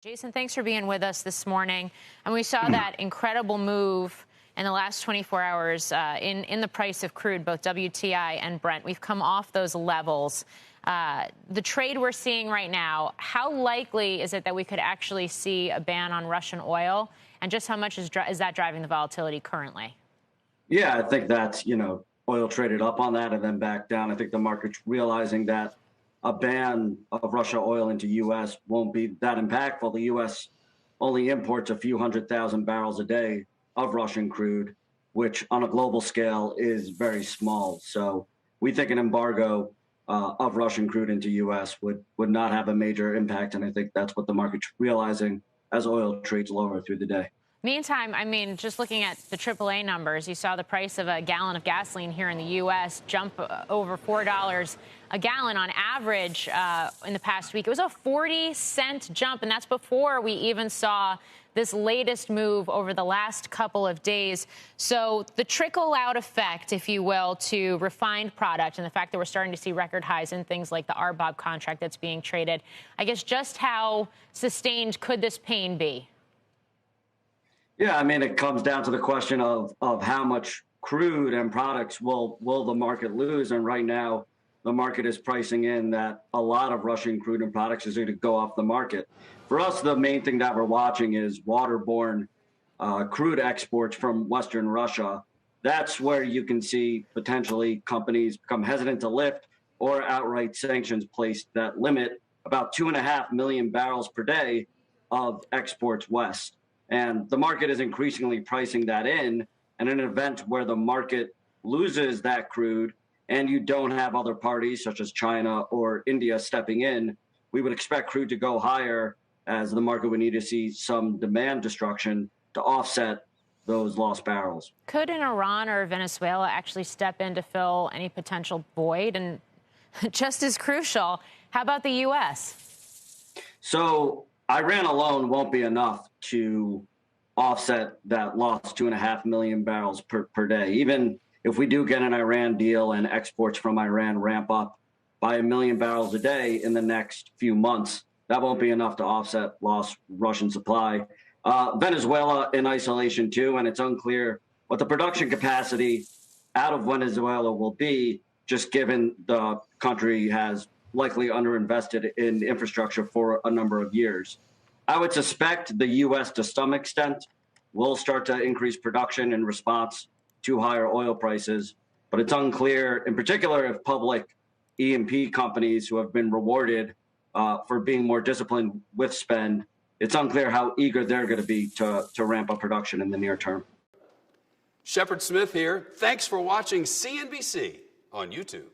Jason, thanks for being with us this morning. And we saw that incredible move in the last 24 hours in the price of crude, both WTI and Brent. We've come off those levels. The trade we're seeing right now, how likely is it that we could actually see a ban on Russian oil? And just how much is that driving the volatility currently? Yeah, I think that's, oil traded up on that and then back down. I think the market's realizing that a ban of Russia oil into U.S. won't be that impactful. The U.S. only imports a few 100,000 barrels a day of Russian crude, which on a global scale is very small. So we think an embargo of Russian crude into U.S. would not have a major impact. And I think that's what the market's realizing as oil trades lower through the day. Meantime, I mean, just looking at the AAA numbers, you saw the price of a gallon of gasoline here in the U.S. jump over $4 a gallon on average in the past week. It was a 40-cent jump, and that's before we even saw this latest move over the last couple of days. So the trickle-out effect, if you will, to refined product and the fact that we're starting to see record highs in things like the RBOB contract that's being traded, I guess just how sustained could this pain be? Yeah, I mean, it comes down to the question of how much crude and products will the market lose. And right now, the market is pricing in that a lot of Russian crude and products is going to go off the market. For us, the main thing that we're watching is waterborne crude exports from Western Russia. That's where you can see potentially companies become hesitant to lift or outright sanctions placed that limit about 2.5 million barrels per day of exports west. And the market is increasingly pricing that in. And in an event where the market loses that crude and you don't have other parties such as China or India stepping in, we would expect crude to go higher as the market would need to see some demand destruction to offset those lost barrels. Could an Iran or Venezuela actually step in to fill any potential void? And just as crucial, how about the U.S.? So Iran alone won't be enough to offset that lost 2.5 million barrels per day. Even if we do get an Iran deal and exports from Iran ramp up by 1 million barrels a day in the next few months, that won't be enough to offset lost Russian supply. Venezuela in isolation too, and it's unclear what the production capacity out of Venezuela will be, just given the country has likely underinvested in infrastructure for a number of years. I would suspect the U.S. to some extent will start to increase production in response to higher oil prices, but it's unclear, in particular, if public E&P companies who have been rewarded for being more disciplined with spend, it's unclear how eager they're going to be to ramp up production in the near term. Shepard Smith here. Thanks for watching CNBC on YouTube.